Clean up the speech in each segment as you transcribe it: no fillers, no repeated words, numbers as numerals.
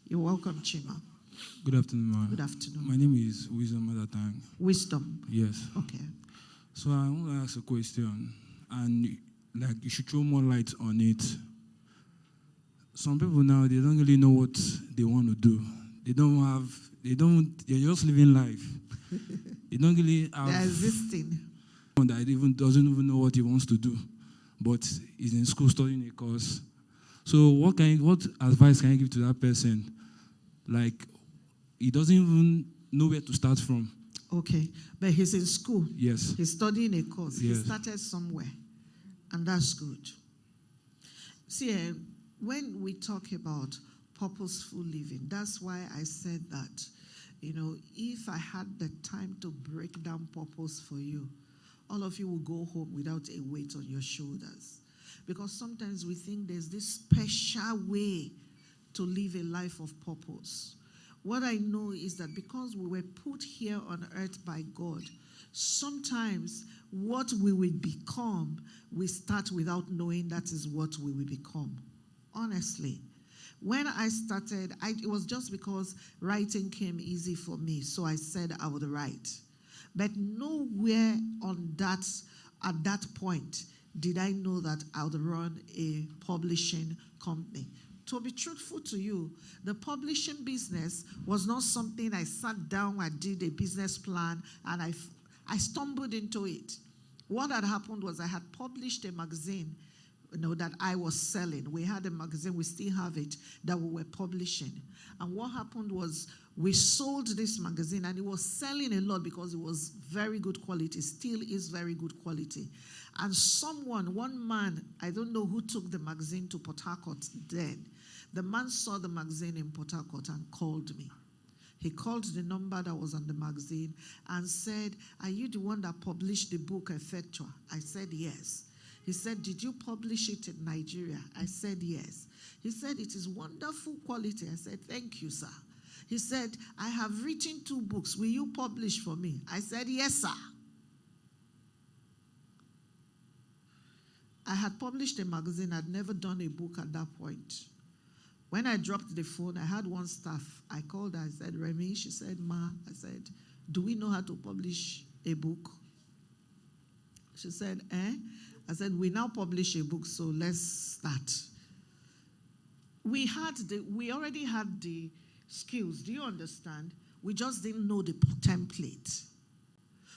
You're welcome, Chima. Good afternoon, ma'am. Good afternoon. My name is Wisdom Madatang. Wisdom? Yes. Okay. So I want to ask a question, and you should throw more light on it. Some people now, they don't really know what they want to do. They're just living life. They don't really have... They're existing. That doesn't even know what he wants to do, but he's in school studying a course. So what advice can you give to that person? He doesn't even know where to start from. Okay, but he's in school. Yes. He's studying a course. Yes. He started somewhere, and that's good. See, when we talk about purposeful living, that's why I said that, if I had the time to break down purpose for you, all of you will go home without a weight on your shoulders. Because sometimes we think there's this special way to live a life of purpose. What I know is that because we were put here on earth by God, sometimes what we will become, we start without knowing that is what we will become. Honestly. When I started, it was just because writing came easy for me, so I said I would write. But nowhere at that point, did I know that I would run a publishing company. To be truthful to you, the publishing business was not something I sat down, I did a business plan, and I stumbled into it. What had happened was I had published a magazine that I was selling. We had a magazine, we still have it, that we were publishing. And what happened was we sold this magazine, and it was selling a lot because it was very good quality, still is very good quality. And one man, I don't know who took the magazine to Port Harcourt then. The man saw the magazine in Port Harcourt and called me. He called the number that was on the magazine and said, "Are you the one that published the book Effectua?" I said, "Yes." He said, "Did you publish it in Nigeria?" I said, "Yes." He said, "It is wonderful quality." I said, "Thank you, sir." He said, "I have written 2 books. Will you publish for me?" I said, "Yes, sir." I had published a magazine. I'd never done a book at that point. When I dropped the phone, I had one staff. I called her. I said, "Remy." She said, "Ma." I said, "Do we know how to publish a book?" She said, "Eh?" I said, "We now publish a book, so let's start." We already had the skills. Do you understand? We just didn't know the template.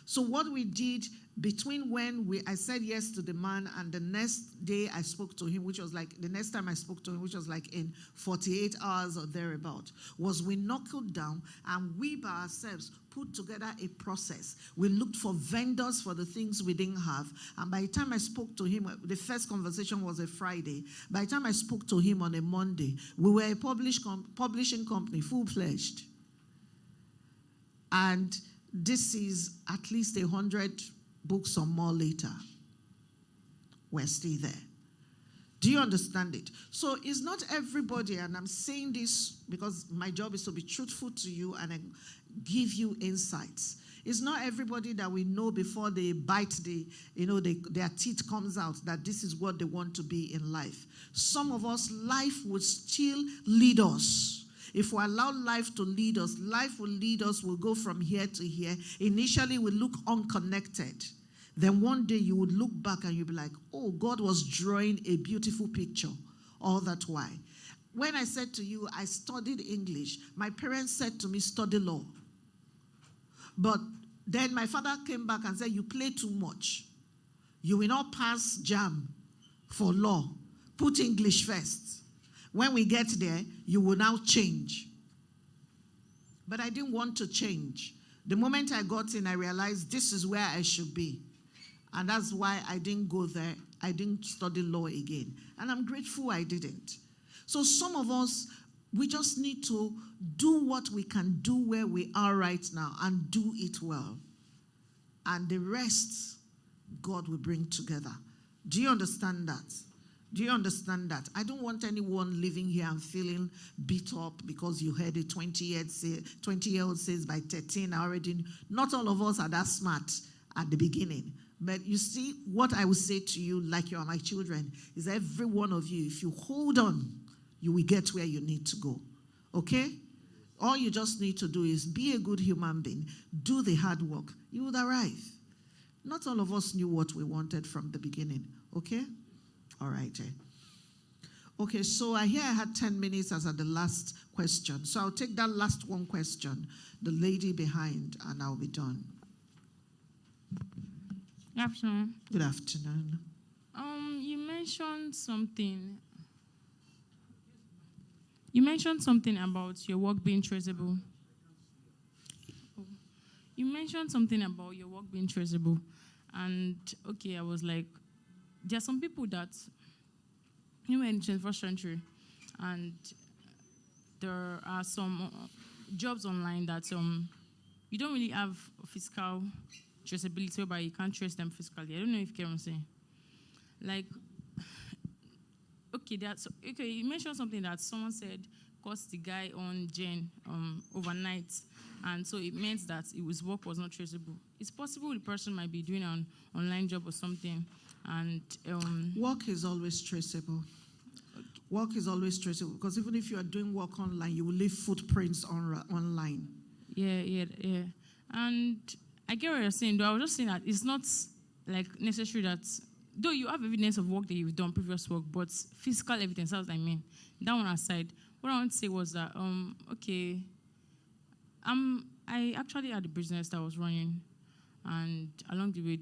So what we did between when I said yes to the man and the next day I spoke to him, which was the next time I spoke to him, which was in 48 hours or thereabout, was we knuckled down and we by ourselves put together a process. We looked for vendors for the things we didn't have. And by the time I spoke to him, the first conversation was a Friday. By the time I spoke to him on a Monday, we were a publishing company, full-fledged. And this is at least 100 books or more later. We're still there. Do you understand it? So it's not everybody, and I'm saying this because my job is to be truthful to you and give you insights. It's not everybody that we know before they bite their teeth comes out that this is what they want to be in life. Some of us, life would still lead us. If we allow life to lead us, life will lead us, we'll go from here to here. Initially, we look unconnected. Then one day you would look back and you'll be like, "Oh, God was drawing a beautiful picture all that while." When I said to you, I studied English, my parents said to me, "Study law." But then my father came back and said, "You play too much. You will not pass JAMB for law. Put English first. When we get there, you will now change." But I didn't want to change. The moment I got in, I realized this is where I should be. And that's why I didn't go there. I didn't study law again. And I'm grateful I didn't. So some of us, we just need to do what we can do where we are right now and do it well. And the rest, God will bring together. Do you understand that? Do you understand that? I don't want anyone living here and feeling beat up because you heard a 20-year-old says by 13 I already. Not all of us are that smart at the beginning. But you see, what I will say to you, like you are my children, is every one of you, if you hold on, you will get where you need to go. Okay? All you just need to do is be a good human being, do the hard work. You would arrive. Not all of us knew what we wanted from the beginning. Okay? All right. Okay, so I had 10 minutes as at the last question. So I'll take that last one question, the lady behind, and I'll be done. Good afternoon. Good afternoon. You mentioned something. You mentioned something about your work being traceable. You mentioned something about your work being traceable. And, okay, I was like, there are some people that, you were in the 21st century, and there are some jobs online that you don't really have physical traceability, whereby you can't trace them physically. I don't know if you get what I'm saying. Like, okay, you mentioned something that someone said caused the guy on Jane overnight, and so it meant that his work was not traceable. It's possible the person might be doing an online job or something, and work is always traceable. Work is always traceable because even if you are doing work online, you will leave footprints online. Yeah. And I get what you're saying, though. I was just saying that it's not like necessary that, though you have evidence of work that you've done, previous work, but physical evidence, that's what I mean. That one aside, what I want to say was that, I actually had a business that I was running, and along the way,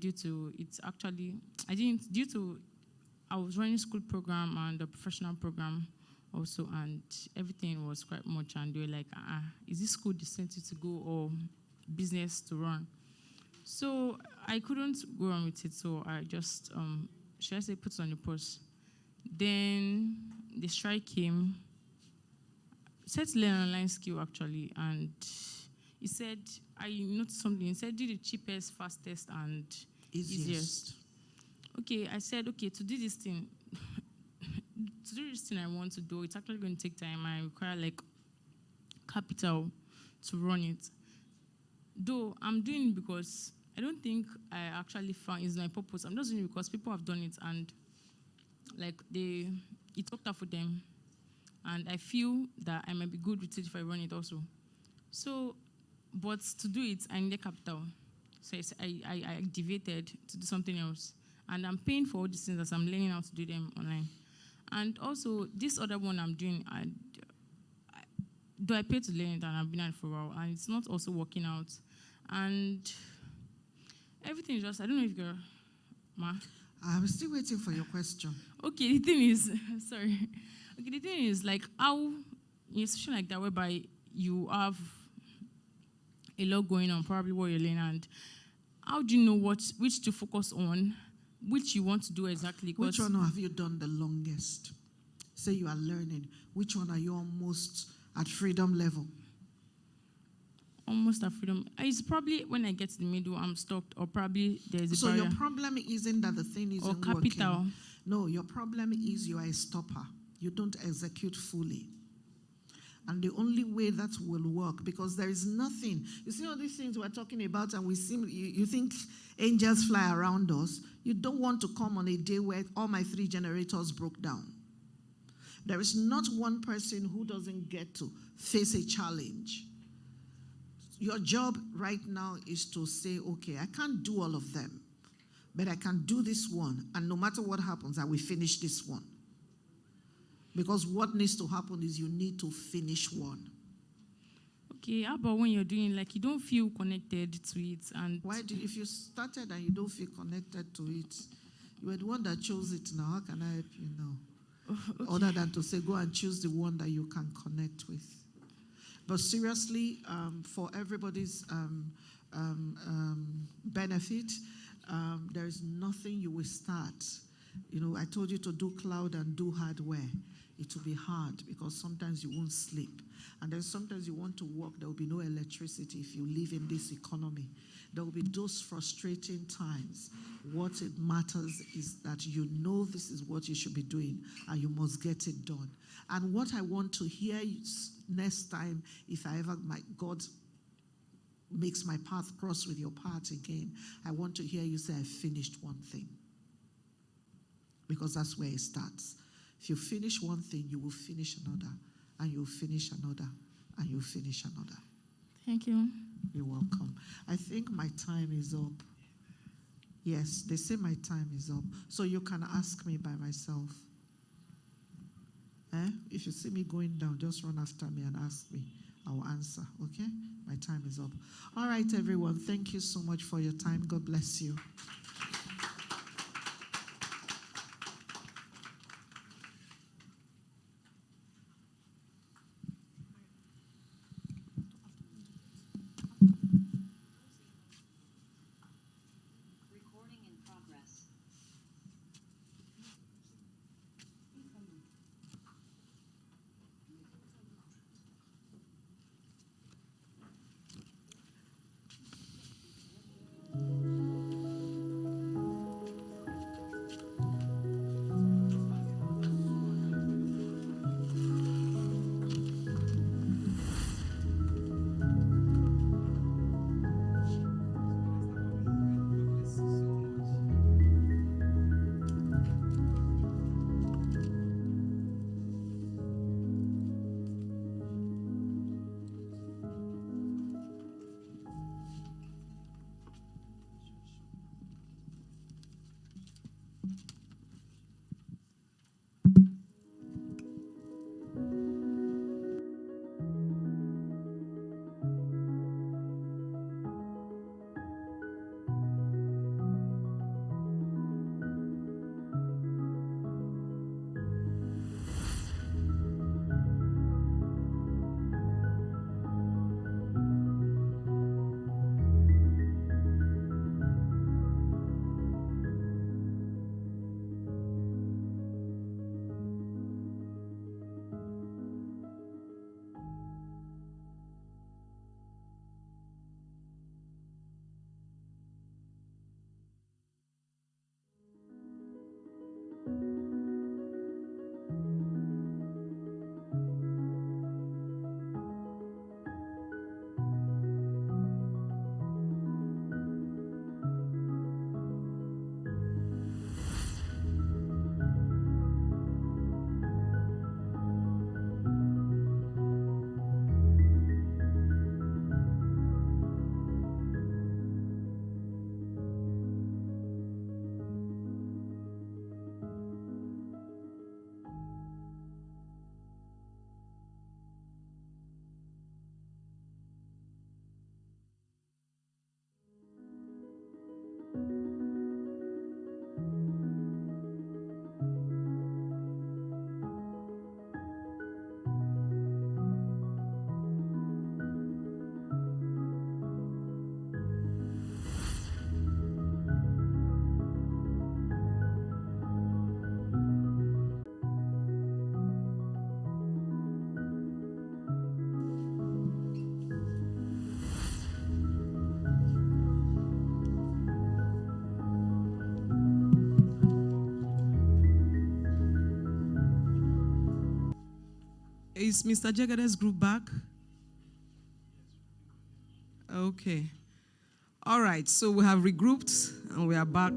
I was running school program and a professional program also, and everything was quite much, and they were like, is this school decent to go or business to run? So I couldn't go on with it, so I just, should I say, put it on the pause. Then the strike came. I said to learn an online skill, actually, and he said, I noticed something. He said, do the cheapest, fastest, and easiest. Okay, I said, okay, to do this thing I want to do, it's actually going to take time. I require, like, capital to run it. Though I'm doing it because I don't think I actually found it's my purpose. I'm just doing it because people have done it, and, like, it worked out for them. And I feel that I might be good with it if I run it also. So, but to do it, I need capital. So I deviated to do something else. And I'm paying for all these things as I'm learning how to do them online. And also, this other one I'm doing, though I paid to learn it, and I've been at it for a while, and it's not also working out. And everything is just, I don't know if you're, Ma? I'm still waiting for your question. Okay, the thing is, sorry. Okay, the thing is, like, how, in a situation like that, whereby you have a lot going on, probably what you're learning, and how do you know which to focus on, which you want to do exactly? Which one have you done the longest? Say you are learning. Which one are you almost at freedom level? Almost at freedom. It's probably when I get to the middle, I'm stuck, or probably there's a barrier. So your problem isn't that the thing isn't or capital. Working. No, your problem is you are a stopper. You don't execute fully. And the only way that will work, because there is nothing. You see all these things we're talking about, and you think angels fly around us. You don't want to come on a day where all my 3 generators broke down. There is not one person who doesn't get to face a challenge. Your job right now is to say, okay, I can't do all of them, but I can do this one, and no matter what happens, I will finish this one. Because what needs to happen is you need to finish one. Okay, how about when you're doing, like, you don't feel connected to it? And if you started and you don't feel connected to it, you were the one that chose it now. How can I help you now? Okay. Other than to say, go and choose the one that you can connect with. But seriously, for everybody's benefit, there is nothing you will start. You know, I told you to do cloud and do hardware. It will be hard because sometimes you won't sleep. And then sometimes you want to work, there will be no electricity if you live in this economy. There will be those frustrating times. What it matters is that you know this is what you should be doing and you must get it done. And what I want to hear next time, if I ever, God makes my path cross with your path again, I want to hear you say, I finished one thing. Because that's where it starts. If you finish one thing, you will finish another, and you'll finish another, and you'll finish another. Thank you. You're welcome. I think my time is up. Yes, they say my time is up. So you can ask me by myself. If you see me going down, just run after me and ask me. I will answer, okay? My time is up. All right, everyone. Thank you so much for your time. God bless you. Is Mr. Jegede's group back? Okay. All right, so we have regrouped and we are back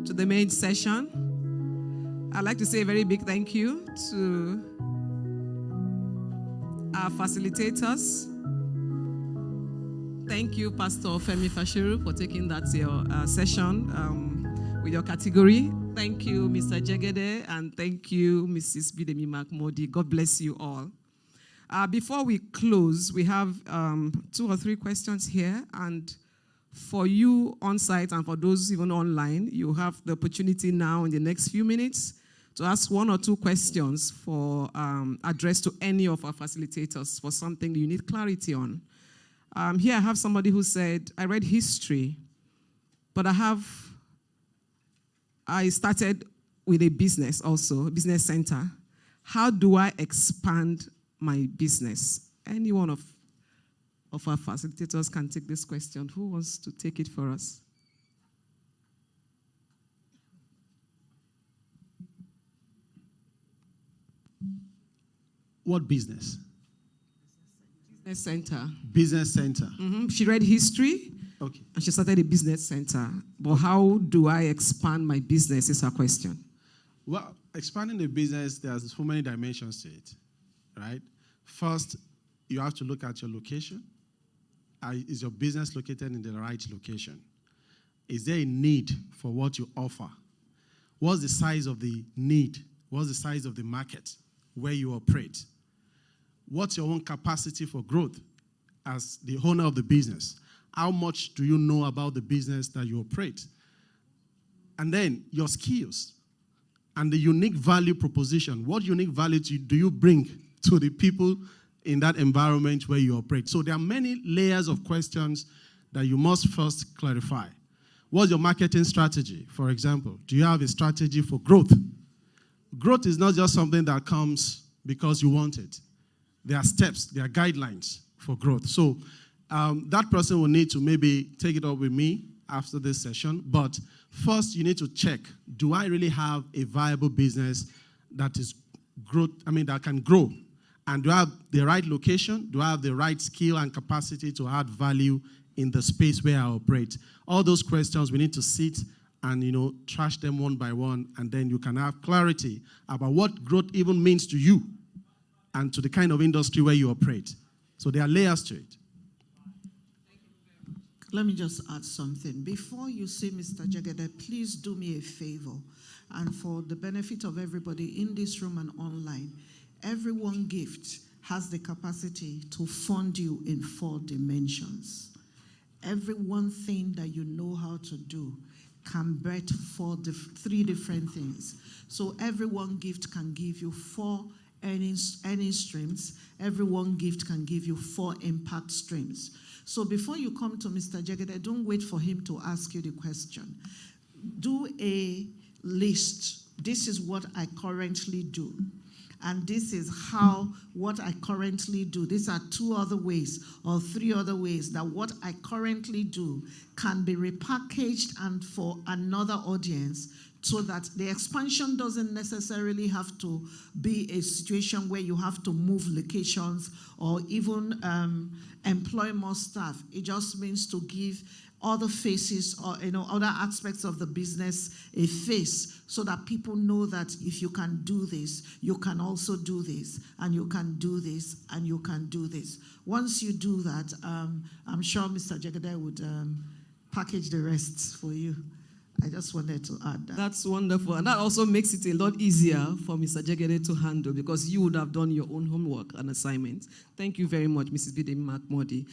to the main session. I'd like to say a very big thank you to our facilitators. Thank you, Pastor Femi Faseru, for taking that session with your category. Thank you, Mr. Jegede, and thank you, Mrs. Bidemi Mark-Mordi. God bless you all. Before we close, we have 2 or 3 questions here, and for you on site and for those even online, you have the opportunity now in the next few minutes to ask 1 or 2 questions for addressed to any of our facilitators for something you need clarity on. Here I have somebody who said, I read history, but I started with a business also, a business center. How do I expand my business? Any one of our facilitators can take this question. Who wants to take it for us? What business? Business center. Business center. Mm-hmm. She read history. Okay. And she started a business center. But how do I expand my business is her question. Well, expanding a business, there's so many dimensions to it, right? First, you have to look at your location. Is your business located in the right location? Is there a need for what you offer? What's the size of the need? What's the size of the market where you operate? What's your own capacity for growth as the owner of the business? How much do you know about the business that you operate? And then your skills and the unique value proposition. What unique value do you bring to the people in that environment where you operate? So there are many layers of questions that you must first clarify. What's your marketing strategy, for example? Do you have a strategy for growth? Growth is not just something that comes because you want it. There are steps, there are guidelines for growth. So that person will need to maybe take it up with me after this session. But first, you need to check, do I really have a viable business that is that can grow? And do I have the right location? Do I have the right skill and capacity to add value in the space where I operate? All those questions, we need to sit and, trash them one by one, and then you can have clarity about what growth even means to you and to the kind of industry where you operate. So there are layers to it. Let me just add something. Before you say, Mr. Jegede, please do me a favor. And for the benefit of everybody in this room and online, every one gift has the capacity to fund you in 4 dimensions. Every one thing that you know how to do can birth 3 different things. So every one gift can give you 4 earning streams. Every one gift can give you 4 impact streams. So before you come to Mr. Jegede, don't wait for him to ask you the question. Do a list. This is what I currently do. And this is what I currently do. These are 2 other ways or 3 other ways that what I currently do can be repackaged and for another audience, so that the expansion doesn't necessarily have to be a situation where you have to move locations or even employ more staff. It just means to give other faces or other aspects of the business a face, so that people know that if you can do this, you can also do this, and you can do this, and you can do this. Once you do that, I'm sure Mr. Jegede would package the rest for you. I just wanted to add that. That's wonderful. And that also makes it a lot easier for Mr. Jegede to handle, because you would have done your own homework and assignments. Thank you very much, Mrs. Bidemi Mark-Mordi.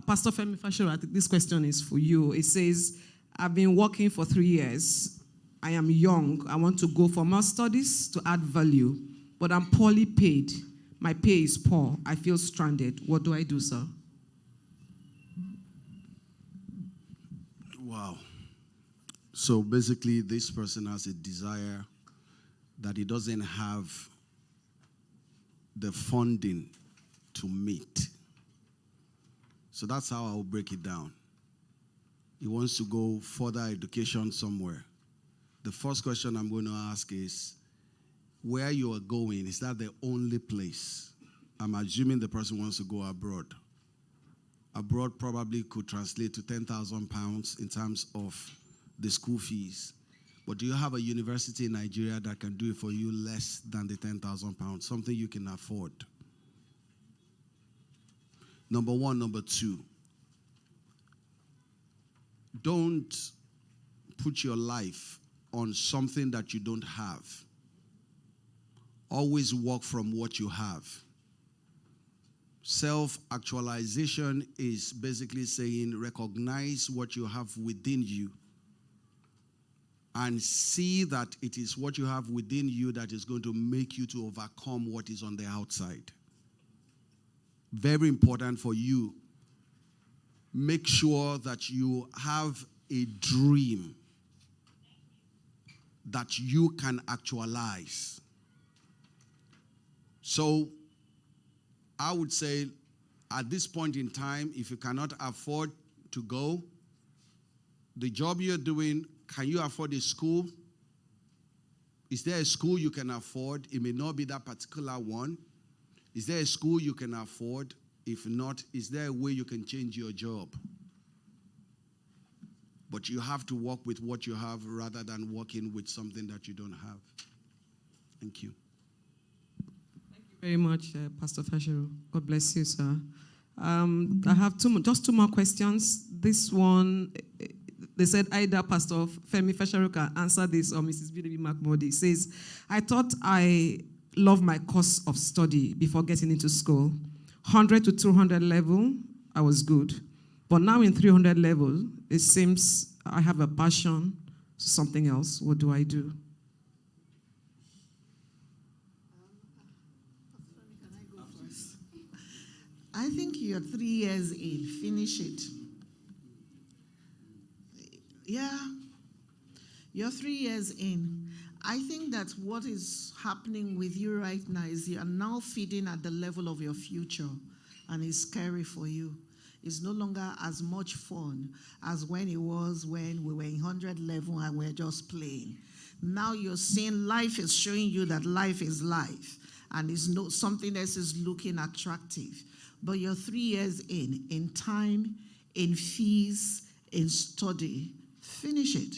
Pastor Femi Faseru, I think this question is for you. It says, I've been working for 3 years. I am young. I want to go for more studies to add value, but I'm poorly paid. My pay is poor. I feel stranded. What do I do, sir? Wow. So basically, this person has a desire that he doesn't have the funding to meet. So that's how I'll break it down. He wants to go further education somewhere. The first question I'm going to ask is, where you are going, is that the only place? I'm assuming the person wants to go abroad. Abroad probably could translate to £10,000 in terms of the school fees. But do you have a university in Nigeria that can do it for you less than the £10,000, something you can afford? Number 1. Number 2, don't put your life on something that you don't have. Always work from what you have. Self-actualization is basically saying recognize what you have within you and see that it is what you have within you that is going to make you to overcome what is on the outside. Very important for you. Make sure that you have a dream that you can actualize. So I would say at this point in time, if you cannot afford to go, the job you're doing, can you afford a school? Is there a school you can afford? It may not be that particular one. Is there a school you can afford? If not, is there a way you can change your job? But you have to work with what you have rather than working with something that you don't have. Thank you. Very much, Pastor Faseru. God bless you, sir. I have just two more questions. This one, they said either Pastor Femi Faseru can answer this or Mrs. Bidemi Mark-Mordi. Says, I thought I loved my course of study before getting into school. 100 to 200 level, I was good. But now in 300 level, it seems I have a passion for something else. What do I do? I think you're 3 years in. Finish it. Yeah. You're 3 years in. I think that what is happening with you right now is you are now feeding at the level of your future, and it's scary for you. It's no longer as much fun as when it was when we were in 100 level and we're just playing. Now you're seeing life is showing you that life is life, and it's no, something else is looking attractive. But you're 3 years in time, in fees, in study. Finish it.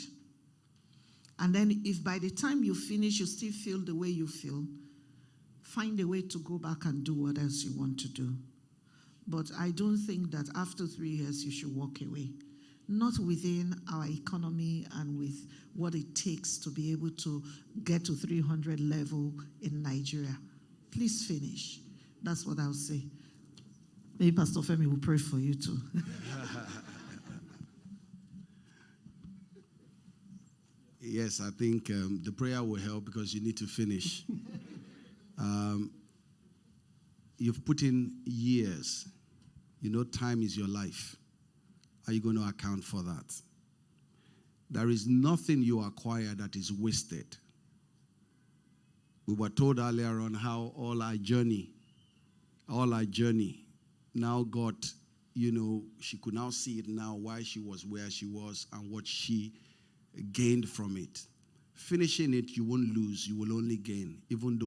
And then if by the time you finish, you still feel the way you feel, find a way to go back and do what else you want to do. But I don't think that after 3 years, you should walk away. Not within our economy and with what it takes to be able to get to 300 level in Nigeria. Please finish. That's what I'll say. Maybe Pastor Femi will pray for you too. Yes, I think the prayer will help because you need to finish. You've put in years. You know, time is your life. Are you going to account for that? There is nothing you acquire that is wasted. We were told earlier on how all our journey, now got, she could now see it now, why she was where she was and what she gained from it. Finishing it, you won't lose, you will only gain, even though